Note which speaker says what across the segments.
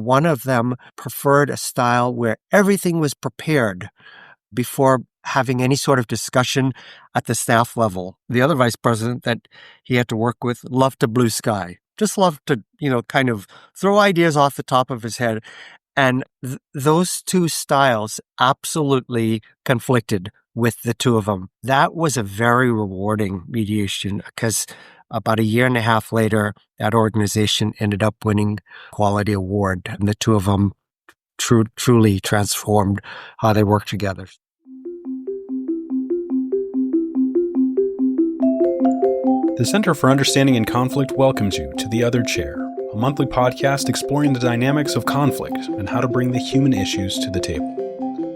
Speaker 1: one of them preferred a style where everything was prepared before having any sort of discussion at the staff level. The other vice president that he had to work with loved to blue sky, just loved to, kind of throw ideas off the top of his head. And those two styles absolutely conflicted with the two of them. That was a very rewarding mediation because about a year and a half later, that organization ended up winning quality award. And the two of them truly transformed how they work together.
Speaker 2: The Center for Understanding and Conflict welcomes you to The Other Chair, a monthly podcast exploring the dynamics of conflict and how to bring the human issues to the table.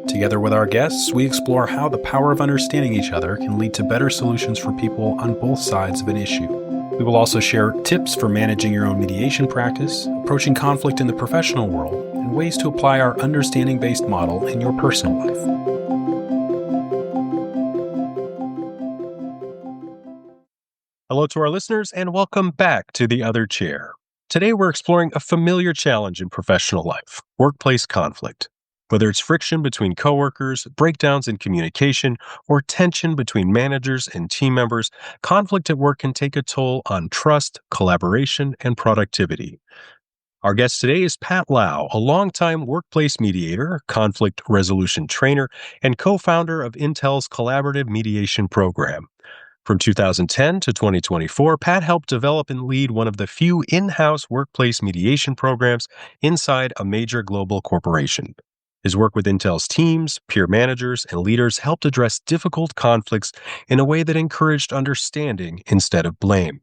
Speaker 2: Together with our guests, we explore how the power of understanding each other can lead to better solutions for people on both sides of an issue. We will also share tips for managing your own mediation practice, approaching conflict in the professional world, and ways to apply our understanding-based model in your personal life.
Speaker 3: Hello to our listeners, and welcome back to The Other Chair. Today, we're exploring a familiar challenge in professional life, workplace conflict. Whether it's friction between coworkers, breakdowns in communication, or tension between managers and team members, conflict at work can take a toll on trust, collaboration, and productivity. Our guest today is Pat Lau, a longtime workplace mediator, conflict resolution trainer, and co-founder of Intel's collaborative mediation program. From 2010 to 2024, Pat helped develop and lead one of the few in-house workplace mediation programs inside a major global corporation. His work with Intel's teams, peer managers, and leaders helped address difficult conflicts in a way that encouraged understanding instead of blame.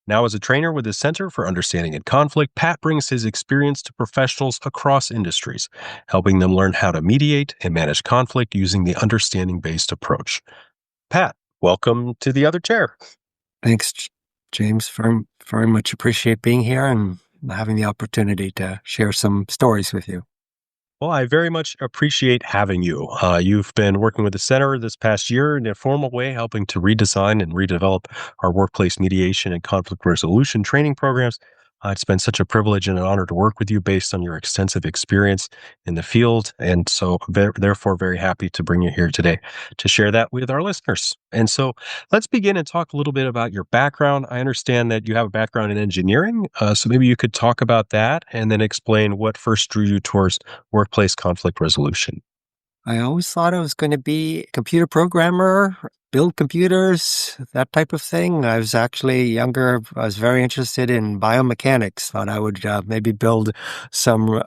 Speaker 3: Now, as a trainer with the Center for Understanding and Conflict, Pat brings his experience to professionals across industries, helping them learn how to mediate and manage conflict using the understanding-based approach. Pat, welcome to The Other Chair.
Speaker 1: Thanks, James. Very, very much appreciate being here and having the opportunity to share some stories with you.
Speaker 3: Well, I very much appreciate having you. You've been working with the Center this past year in a formal way, helping to redesign and redevelop our workplace mediation and conflict resolution training programs. It's been such a privilege and an honor to work with you based on your extensive experience in the field. And so therefore very happy to bring you here today to share that with our listeners. And so let's begin and talk a little bit about your background. I understand that you have a background in engineering. So maybe you could talk about that and then explain what first drew you towards workplace conflict resolution.
Speaker 1: I always thought I was going to be a computer programmer, build computers, that type of thing. I was actually younger. I was very interested in biomechanics. Thought I would maybe build some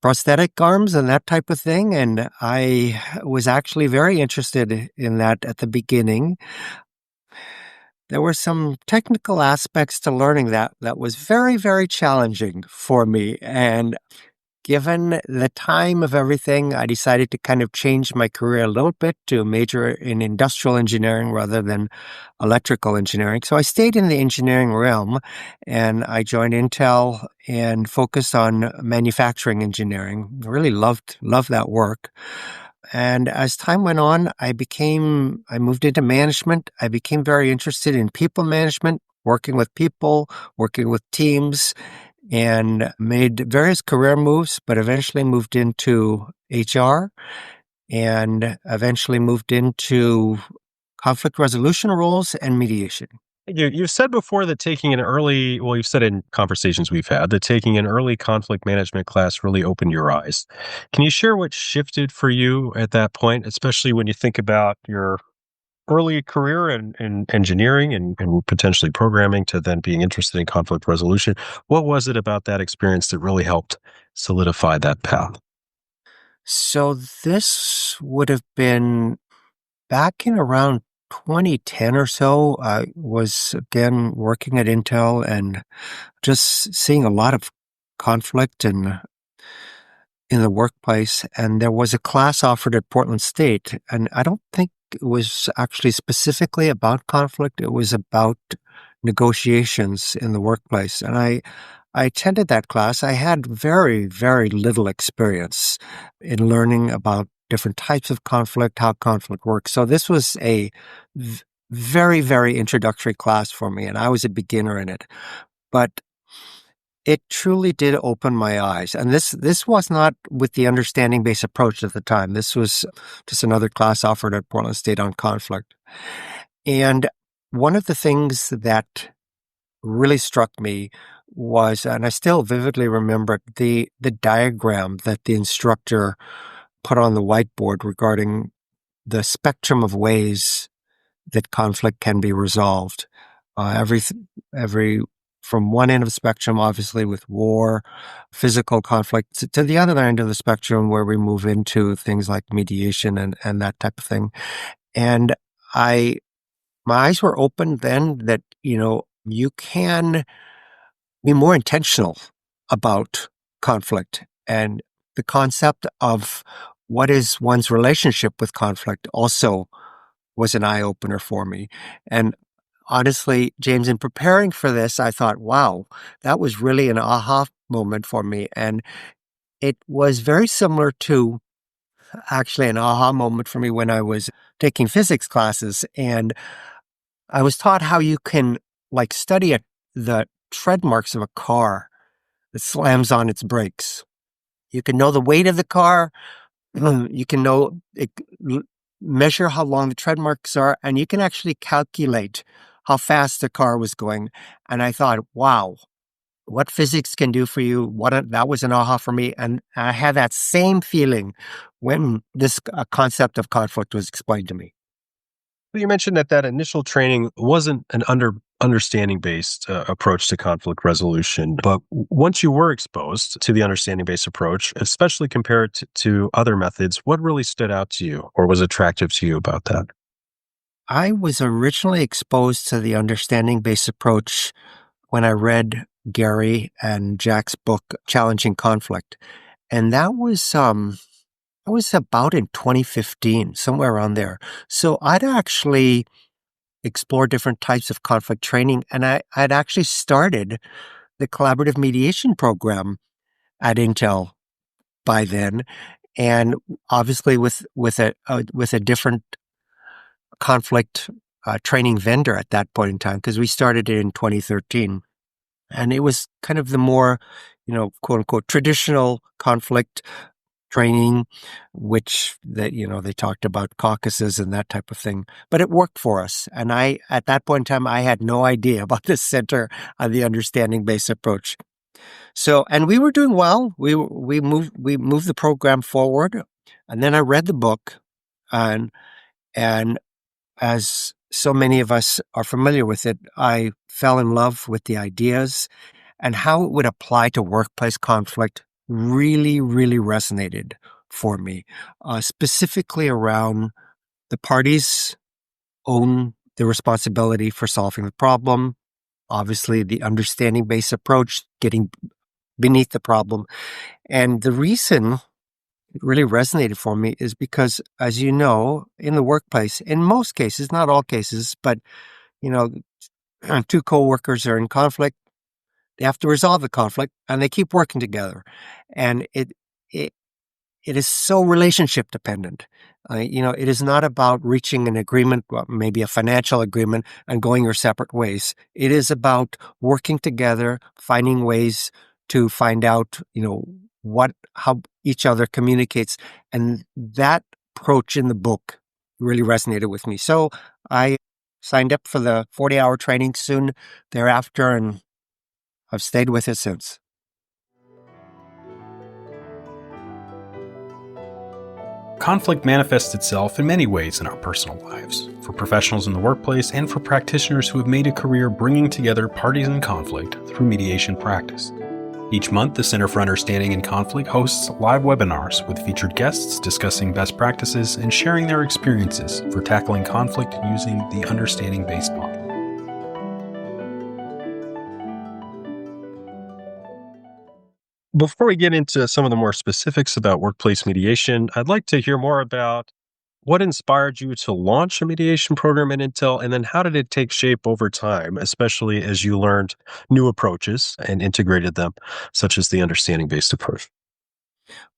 Speaker 1: prosthetic arms and that type of thing. And I was actually very interested in that at the beginning. There were some technical aspects to learning that was very, very challenging for me. And given the time of everything, I decided to kind of change my career a little bit to major in industrial engineering rather than electrical engineering. So I stayed in the engineering realm and I joined Intel and focused on manufacturing engineering. I really loved that work. And as time went on, I moved into management. I became very interested in people management, working with people, working with teams, and made various career moves, but eventually moved into HR and eventually moved into conflict resolution roles and mediation.
Speaker 3: You've said before that you've said in conversations we've had, that taking an early conflict management class really opened your eyes. Can you share what shifted for you at that point, especially when you think about your early career in engineering and potentially programming to then being interested in conflict resolution? What was it about that experience that really helped solidify that path?
Speaker 1: So this would have been back in around 2010 or so. I was again working at Intel and just seeing a lot of conflict in the workplace. And there was a class offered at Portland State, and I don't think it was actually specifically about conflict. It was about negotiations in the workplace. And I attended that class. I had very, very little experience in learning about different types of conflict, how conflict works. So this was a very, very introductory class for me, and I was a beginner in it. But it truly did open my eyes. And this was not with the understanding-based approach at the time. This was just another class offered at Portland State on conflict. And one of the things that really struck me was, and I still vividly remember the diagram that the instructor put on the whiteboard regarding the spectrum of ways that conflict can be resolved. Every from one end of the spectrum, obviously with war, physical conflict, to the other end of the spectrum where we move into things like mediation and that type of thing. And my eyes were opened then that, you can be more intentional about conflict, and the concept of what is one's relationship with conflict also was an eye-opener for me. And honestly, James, in preparing for this, I thought, wow, that was really an aha moment for me. And it was very similar to actually an aha moment for me when I was taking physics classes. And I was taught how you can study the tread marks of a car that slams on its brakes. You can know the weight of the car. You can measure how long the tread marks are, and you can actually calculate how fast the car was going. And I thought, wow, what physics can do for you. That was an aha for me. And I had that same feeling when this concept of conflict was explained to me.
Speaker 3: You mentioned that initial training wasn't an understanding-based approach to conflict resolution, but once you were exposed to the understanding-based approach, especially compared to other methods, what really stood out to you or was attractive to you about that?
Speaker 1: I was originally exposed to the understanding-based approach when I read Gary and Jack's book, Challenging Conflict. And that was about in 2015, somewhere around there. So I'd actually explored different types of conflict training, and I'd actually started the collaborative mediation program at Intel by then, and obviously with a different conflict training vendor at that point in time, because we started it in 2013. And it was kind of the more, quote unquote, traditional conflict training, which they talked about caucuses and that type of thing. But it worked for us. And at that point in time, I had no idea about the center of the understanding-based approach. So, and we were doing well. We moved the program forward. And then I read the book, and as so many of us are familiar with it, I fell in love with the ideas, and how it would apply to workplace conflict really, really resonated for me, specifically around the parties own the responsibility for solving the problem. Obviously, the understanding-based approach, getting beneath the problem. And the reason it really resonated for me is because, as you know, in the workplace, in most cases, not all cases, but, two coworkers are in conflict. They have to resolve the conflict, and they keep working together. And it is so relationship dependent. It is not about reaching an agreement, maybe a financial agreement, and going your separate ways. It is about working together, finding ways to find out, how each other communicates. And that approach in the book really resonated with me. So I signed up for the 40-hour training soon thereafter, and I've stayed with it since.
Speaker 2: Conflict manifests itself in many ways in our personal lives, for professionals in the workplace and for practitioners who have made a career bringing together parties in conflict through mediation practice. Each month, the Center for Understanding in Conflict hosts live webinars with featured guests discussing best practices and sharing their experiences for tackling conflict using the understanding-based model.
Speaker 3: Before we get into some of the more specifics about workplace mediation, I'd like to hear more about what inspired you to launch a mediation program at Intel, and then how did it take shape over time, especially as you learned new approaches and integrated them, such as the understanding-based approach?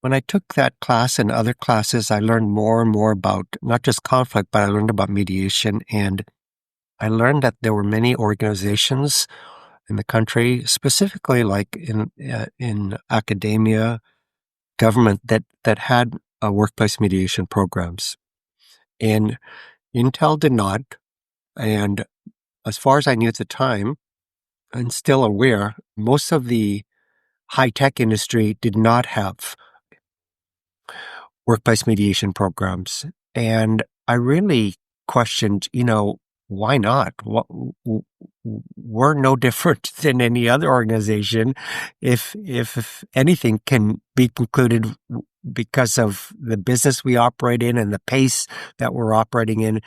Speaker 1: When I took that class and other classes, I learned more and more about not just conflict, but I learned about mediation. And I learned that there were many organizations in the country, specifically like in academia, government that had workplace mediation programs. And Intel did not. And as far as I knew at the time, and still aware, most of the high-tech industry did not have workplace mediation programs. And I really questioned, why not? We're no different than any other organization. If anything can be concluded because of the business we operate in and the pace that we're operating in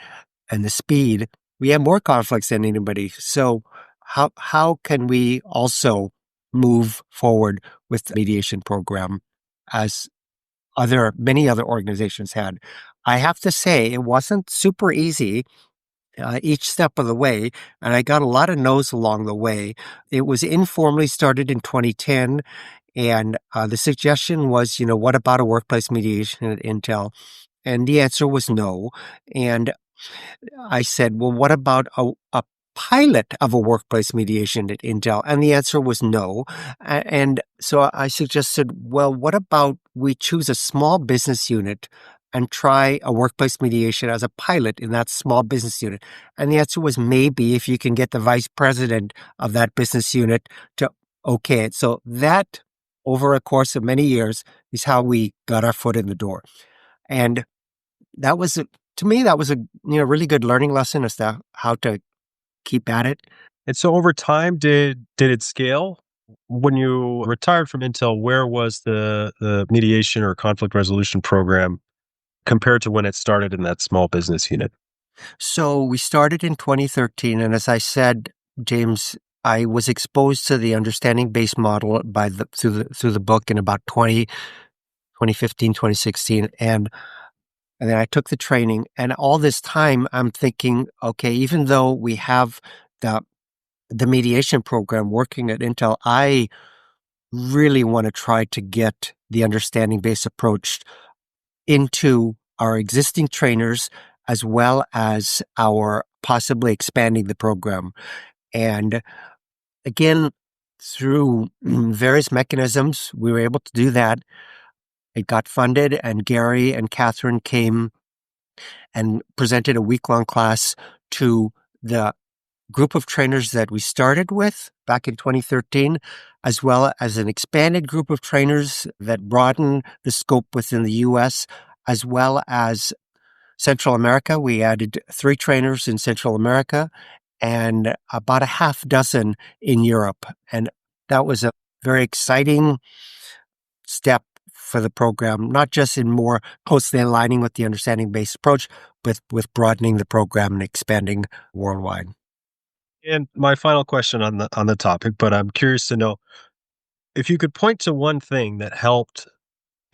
Speaker 1: and the speed, we have more conflicts than anybody. So how can we also move forward with the mediation program as many other organizations had? I have to say it wasn't super easy each step of the way, and I got a lot of no's along the way. It was informally started in 2010, and the suggestion was, what about a workplace mediation at Intel? And the answer was no. And I said, well, what about a pilot of a workplace mediation at Intel? And the answer was no. And so I suggested, well, what about we choose a small business unit and try a workplace mediation as a pilot in that small business unit? And the answer was maybe, if you can get the vice president of that business unit to okay it. So that, over a course of many years, is how we got our foot in the door. And that was, to me, that was a really good learning lesson as to how to keep at it.
Speaker 3: And so over time, did it scale? When you retired from Intel, where was the mediation or conflict resolution program compared to when it started in that small business unit?
Speaker 1: So we started in 2013, and as I said, James, I was exposed to the understanding-based model through the book in about 2015, 2016, and then I took the training. And all this time, I'm thinking, okay, even though we have the mediation program working at Intel, I really want to try to get the understanding-based approach into our existing trainers, as well as our possibly expanding the program. And again, through various mechanisms, we were able to do that. It got funded, and Gary and Catherine came and presented a week-long class to the group of trainers that we started with back in 2013, as well as an expanded group of trainers that broadened the scope within the U.S., as well as Central America. We added 3 trainers in Central America and about a half dozen in Europe. And that was a very exciting step for the program, not just in more closely aligning with the understanding-based approach, but with broadening the program and expanding worldwide.
Speaker 3: And my final question on the topic, but I'm curious to know if you could point to one thing that helped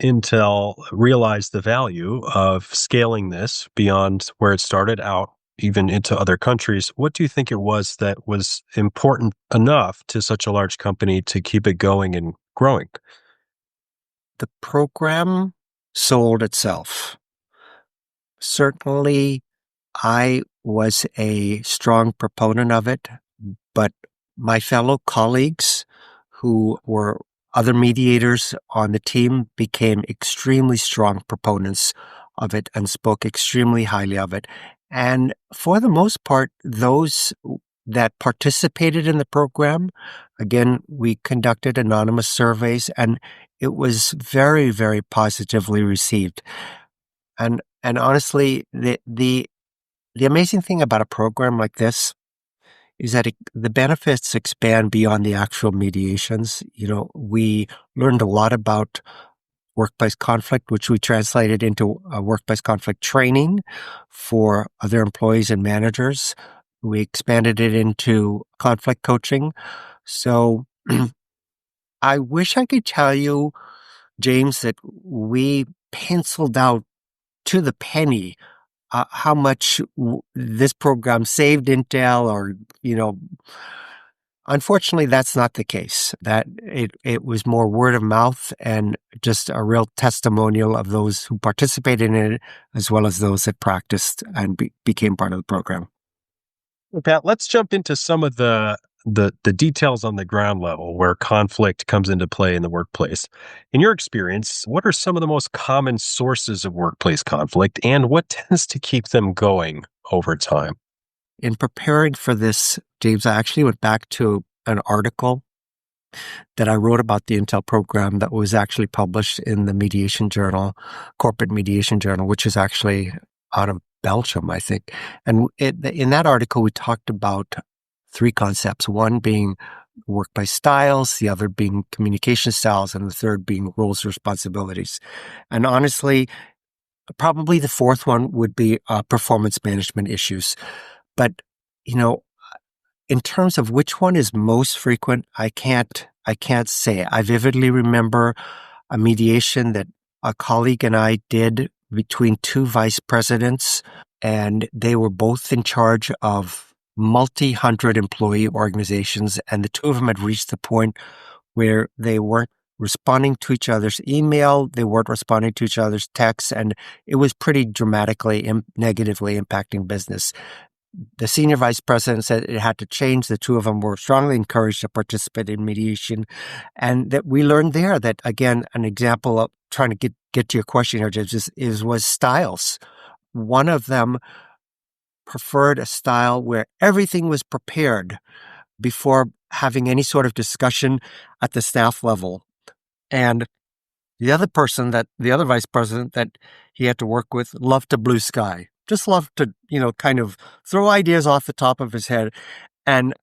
Speaker 3: Intel realize the value of scaling this beyond where it started out, even into other countries. What do you think it was that was important enough to such a large company to keep it going and growing?
Speaker 1: The program sold itself. Certainly, I was a strong proponent of it, but my fellow colleagues who were other mediators on the team became extremely strong proponents of it and spoke extremely highly of it. And for the most part, those that participated in the program, again, we conducted anonymous surveys, and it was very, very positively received. And honestly, the amazing thing about a program like this is that the benefits expand beyond the actual mediations. We learned a lot about workplace conflict, which we translated into a workplace conflict training for other employees and managers. We expanded it into conflict coaching. So I wish I could tell you, James, that we penciled out to the penny how much this program saved Intel, or, unfortunately, that's not the case. That it was more word of mouth and just a real testimonial of those who participated in it, as well as those that practiced and became part of the program.
Speaker 3: Well, Pat, let's jump into some of the the details on the ground level where conflict comes into play in the workplace. In your experience, what are some of the most common sources of workplace conflict, and what tends to keep them going over time?
Speaker 1: In preparing for this, James, I actually went back to an article that I wrote about the Intel program that was actually published in the Mediation Journal, Corporate Mediation Journal, which is actually out of Belgium, I think. And in that article, we talked about three concepts, one being workplace styles, the other being communication styles, and the third being roles and responsibilities. And honestly, probably the fourth one would be performance management issues. But, you know, in terms of which one is most frequent, I can't say. I vividly remember a mediation that a colleague and I did between two vice presidents, and they were both in charge of multi-hundred employee organizations, and the two of them had reached the point where they weren't responding to each other's email, they weren't responding to each other's texts, and it was pretty dramatically negatively impacting business. The senior vice president said it had to change. The two of them were strongly encouraged to participate in mediation. And that we learned there that, again, an example of trying to get to your question here, James, was styles. One of them preferred a style where everything was prepared before having any sort of discussion at the staff level. And the other vice president that he had to work with loved to blue sky, just loved to, kind of throw ideas off the top of his head. And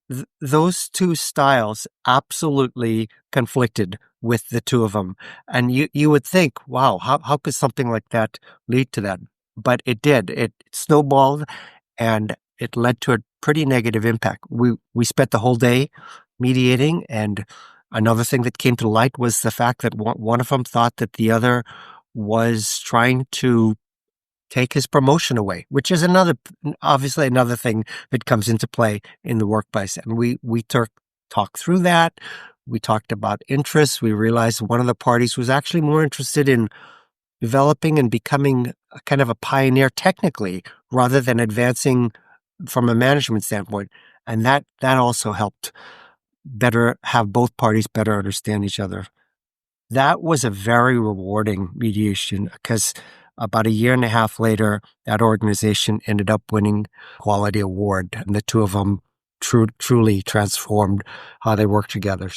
Speaker 1: those two styles absolutely conflicted with the two of them. And you would think, wow, how could something like that lead to that? But it did. It snowballed, and it led to a pretty negative impact. We spent the whole day mediating, and another thing that came to light was the fact that one of them thought that the other was trying to take his promotion away, which is obviously another thing that comes into play in the workplace. And we talked through that. We talked about interests. We realized one of the parties was actually more interested in developing and becoming a kind of a pioneer technically rather than advancing from a management standpoint. And that also helped have both parties better understand each other. That was a very rewarding mediation because about a year and a half later, that organization ended up winning Quality Award, and the two of them truly transformed how they work together.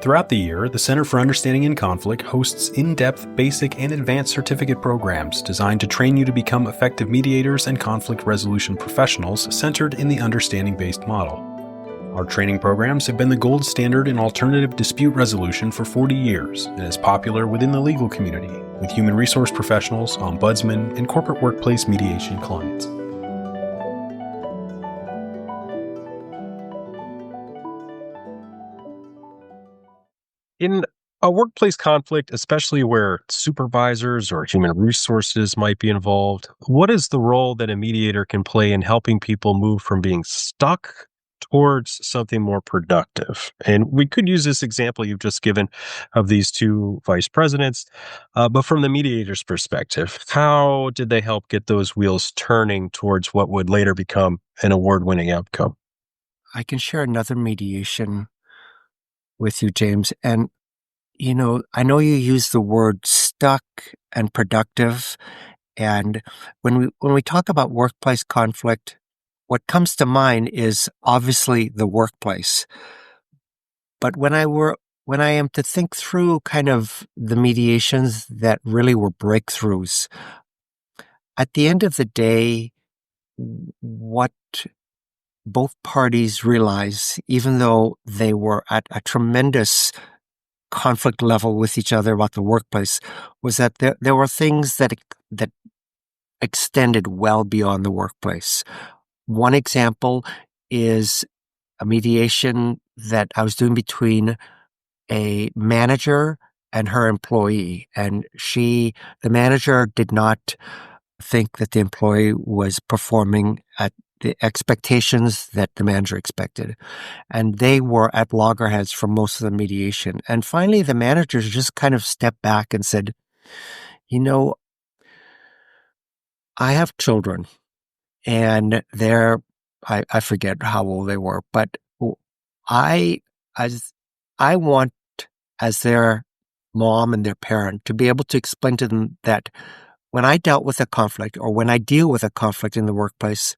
Speaker 2: Throughout the year, the Center for Understanding in Conflict hosts in-depth basic and advanced certificate programs designed to train you to become effective mediators and conflict resolution professionals centered in the understanding-based model. Our training programs have been the gold standard in alternative dispute resolution for 40 years and is popular within the legal community with human resource professionals, ombudsmen, and corporate workplace mediation clients.
Speaker 3: In a workplace conflict, especially where supervisors or human resources might be involved, what is the role that a mediator can play in helping people move from being stuck towards something more productive? And we could use this example you've just given of these two vice presidents, but from the mediator's perspective, how did they help get those wheels turning towards what would later become an award-winning outcome?
Speaker 1: I can share another mediation with you, James. And, I know you use the word stuck and productive. And when we talk about workplace conflict, what comes to mind is obviously the workplace. But when I am to think through kind of the mediations that really were breakthroughs, at the end of the day, what both parties realize, even though they were at a tremendous conflict level with each other about the workplace, was that there were things that extended well beyond the workplace. One example is a mediation that I was doing between a manager and her employee. And the manager did not think that the employee was performing at the expectations that the manager expected. And they were at loggerheads for most of the mediation. And finally, the manager just kind of stepped back and said, I have children. and I forget how old they were, but I, as I want as their mom and their parent to be able to explain to them that when I dealt with a conflict or when I deal with a conflict in the workplace,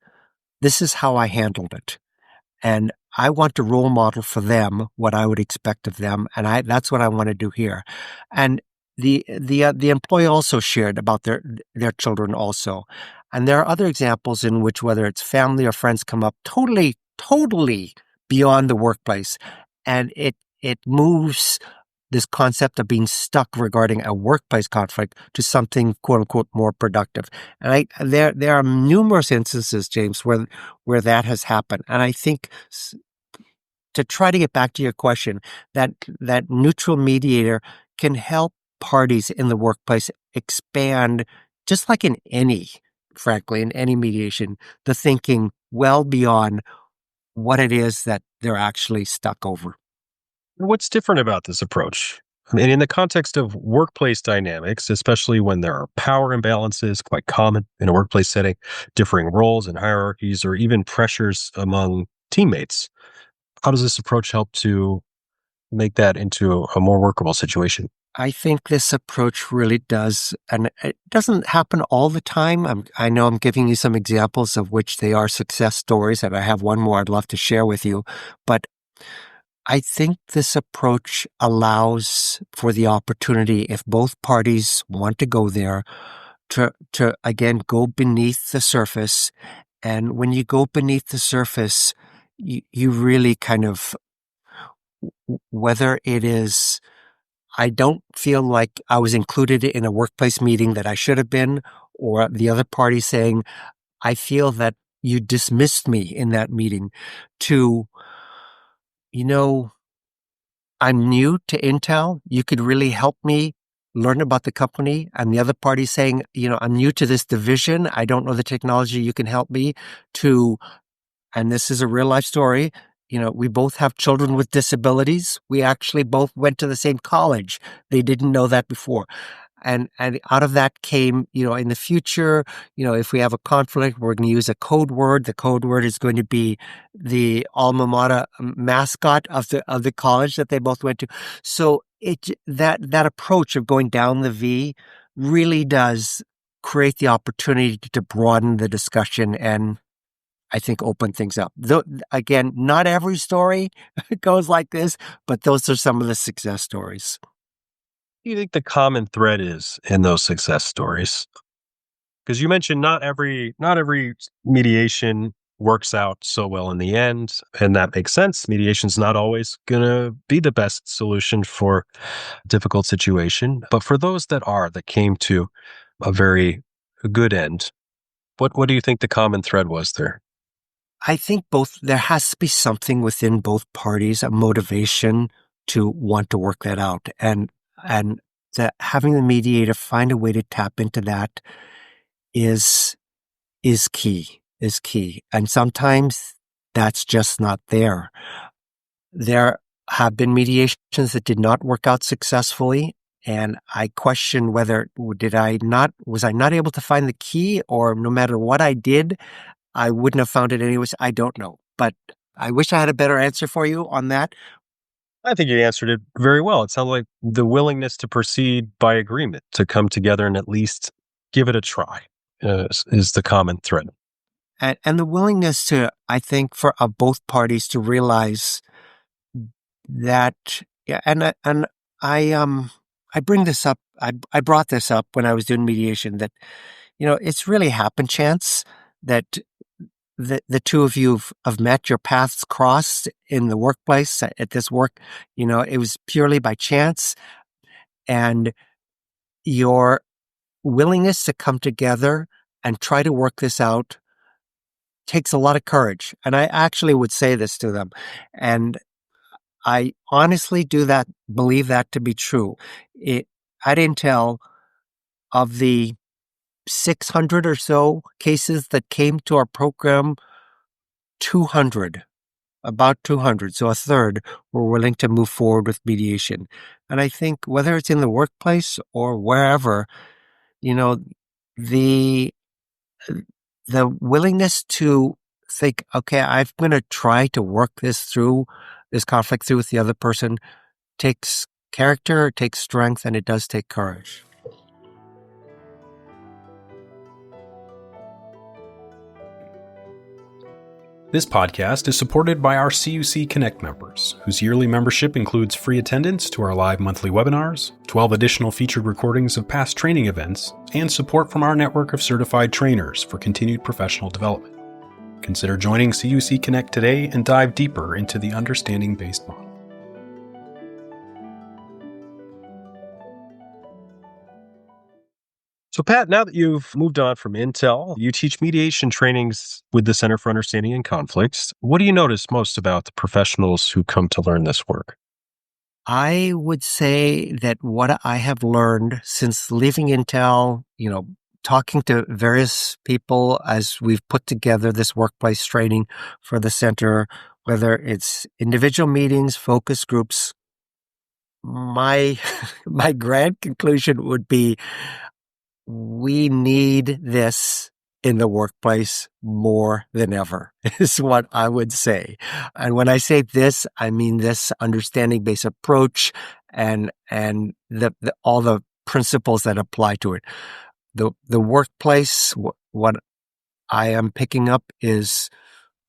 Speaker 1: this is how I handled it. And I want to role model for them what I would expect of them, and that's what I want to do here. And the employee also shared about their children also, and there are other examples in which whether it's family or friends come up totally beyond the workplace, and it moves this concept of being stuck regarding a workplace conflict to something quote unquote more productive. And there are numerous instances, James, where that has happened. And I think to try to get back to your question, that neutral mediator can help parties in the workplace expand, just like frankly, in any mediation, the thinking well beyond what it is that they're actually stuck over.
Speaker 3: What's different about this approach? I mean, in the context of workplace dynamics, especially when there are power imbalances, quite common in a workplace setting, differing roles and hierarchies, or even pressures among teammates, how does this approach help to make that into a more workable situation?
Speaker 1: I think this approach really does, and it doesn't happen all the time. I know I'm giving you some examples of which they are success stories, and I have one more I'd love to share with you. But I think this approach allows for the opportunity, if both parties want to go there, to again go beneath the surface. And when you go beneath the surface, you really kind of, whether it is, I don't feel like I was included in a workplace meeting that I should have been, or the other party saying, I feel that you dismissed me in that meeting, to, you know, I'm new to Intel. You could really help me learn about the company. And the other party saying, I'm new to this division. I don't know the technology. You can help me, to, and this is a real life story. We both have children with disabilities. We actually both went to the same college. They didn't know that before. And out of that came, in the future, if we have a conflict, we're going to use a code word. The code word is going to be the alma mater mascot of the college that they both went to. So that approach of going down the V really does create the opportunity to broaden the discussion and, I think, open things up. Though, again, not every story goes like this, but those are some of the success stories.
Speaker 3: Do you think the common thread is in those success stories? Because you mentioned not every mediation works out so well in the end, and that makes sense. Mediation's not always going to be the best solution for a difficult situation, but for those that came to a very good end, what do you think the common thread was there?
Speaker 1: I think there has to be something within both parties, a motivation to want to work that out. And that having the mediator find a way to tap into that is key. And sometimes that's just not there. There have been mediations that did not work out successfully. And I question whether was I not able to find the key, or no matter what I did, I wouldn't have found it anyways. I don't know, but I wish I had a better answer for you on that.
Speaker 3: I think you answered it very well. It sounds like the willingness to proceed by agreement, to come together and at least give it a try, is the common thread.
Speaker 1: And the willingness to, I think, for both parties to realize that, yeah, and I bring this up, I brought this up when I was doing mediation, that, it's really happen chance that the two of you have met, your paths crossed in the workplace at this work. It was purely by chance, and your willingness to come together and try to work this out takes a lot of courage. And I actually would say this to them. And I honestly believe that to be true. At Intel, of the 600 or so cases that came to our program, 200, about 200, so a third, were willing to move forward with mediation. And I think whether it's in the workplace or wherever, the the willingness to think, okay, I'm going to try to work this conflict through with the other person takes character, it takes strength, and it does take courage.
Speaker 2: This podcast is supported by our CUC Connect members, whose yearly membership includes free attendance to our live monthly webinars, 12 additional featured recordings of past training events, and support from our network of certified trainers for continued professional development. Consider joining CUC Connect today and dive deeper into the understanding-based model.
Speaker 3: So, Pat, now that you've moved on from Intel, you teach mediation trainings with the Center for Understanding and Conflicts. What do you notice most about the professionals who come to learn this work?
Speaker 1: I would say that what I have learned since leaving Intel, talking to various people as we've put together this workplace training for the center, whether it's individual meetings, focus groups, my grand conclusion would be we need this in the workplace more than ever, is what I would say. And when I say this, I mean this understanding-based approach and all the principles that apply to it. The workplace, what I am picking up is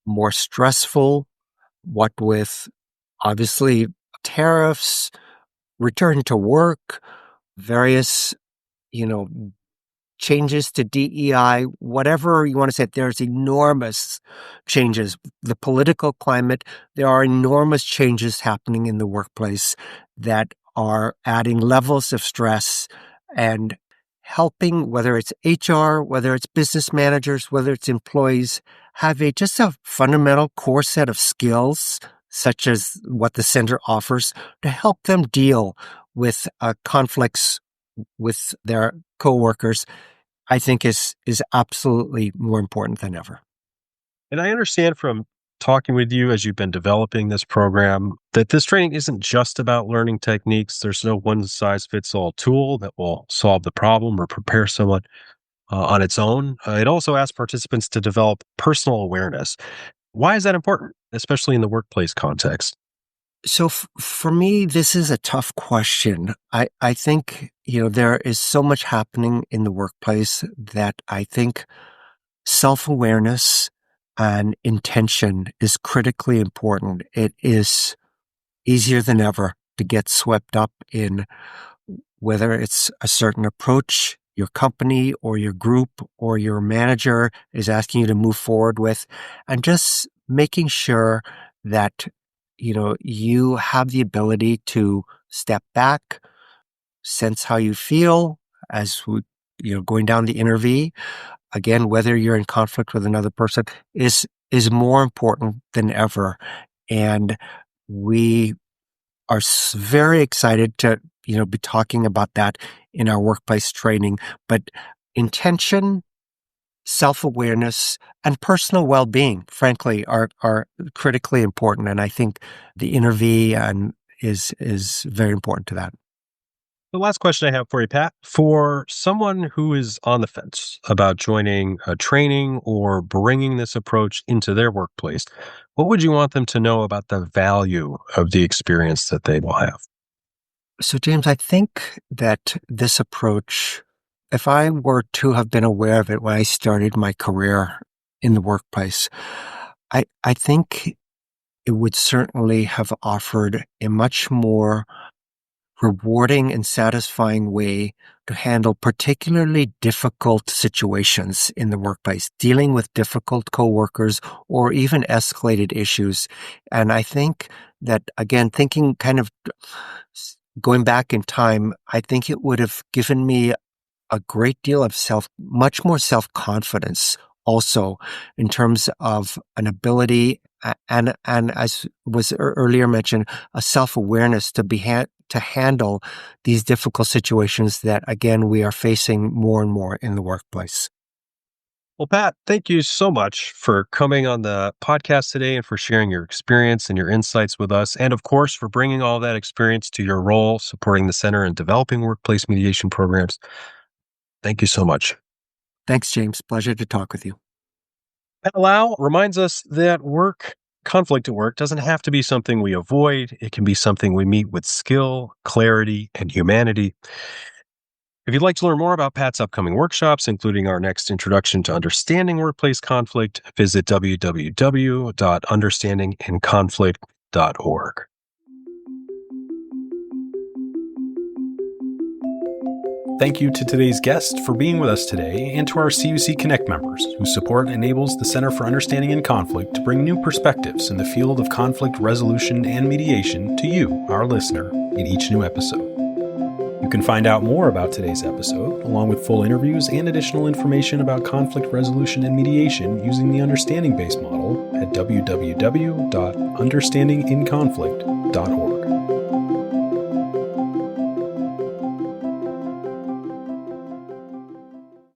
Speaker 1: more stressful, what with obviously tariffs, return to work, various, changes to DEI, whatever you want to say, there's enormous changes. The political climate, there are enormous changes happening in the workplace that are adding levels of stress and helping, whether it's HR, whether it's business managers, whether it's employees, have just a fundamental core set of skills, such as what the center offers, to help them deal with conflicts with their coworkers, I think is absolutely more important than ever.
Speaker 3: And I understand from talking with you as you've been developing this program that this training isn't just about learning techniques. There's no one-size-fits-all tool that will solve the problem or prepare someone on its own. It also asks participants to develop personal awareness. Why is that important, especially in the workplace context?
Speaker 1: So for me, this is a tough question. I think, there is so much happening in the workplace that I think self-awareness and intention is critically important. It is easier than ever to get swept up in whether it's a certain approach your company or your group or your manager is asking you to move forward with, and just making sure that you have the ability to step back, sense how you feel as we, going down the inner V. Again, whether you're in conflict with another person is more important than ever. And we are very excited to, be talking about that in our workplace training. But intention, self-awareness, and personal well-being, frankly, are critically important. And I think the inner V is very important to that.
Speaker 3: The last question I have for you, Pat, for someone who is on the fence about joining a training or bringing this approach into their workplace, what would you want them to know about the value of the experience that they will have?
Speaker 1: So, James, I think that this approach, if I were to have been aware of it when I started my career in the workplace, I think it would certainly have offered a much more rewarding and satisfying way to handle particularly difficult situations in the workplace, dealing with difficult coworkers or even escalated issues. And I think that, again, thinking kind of going back in time, I think it would have given me a great deal of much more self-confidence also in terms of an ability and as was earlier mentioned, a self-awareness to handle these difficult situations that, again, we are facing more and more in the workplace.
Speaker 3: Well, Pat, thank you so much for coming on the podcast today and for sharing your experience and your insights with us. And of course, for bringing all that experience to your role, supporting the center and developing workplace mediation programs. Thank you so much.
Speaker 1: Thanks, James. Pleasure to talk with you.
Speaker 3: Pat Lau reminds us that conflict at work doesn't have to be something we avoid. It can be something we meet with skill, clarity, and humanity. If you'd like to learn more about Pat's upcoming workshops, including our next Introduction to Understanding Workplace Conflict, visit www.understandinginconflict.org.
Speaker 2: Thank you to today's guest for being with us today, and to our CUC Connect members whose support enables the Center for Understanding in Conflict to bring new perspectives in the field of conflict resolution and mediation to you, our listener, in each new episode. You can find out more about today's episode, along with full interviews and additional information about conflict resolution and mediation using the understanding-based model at www.understandinginconflict.org.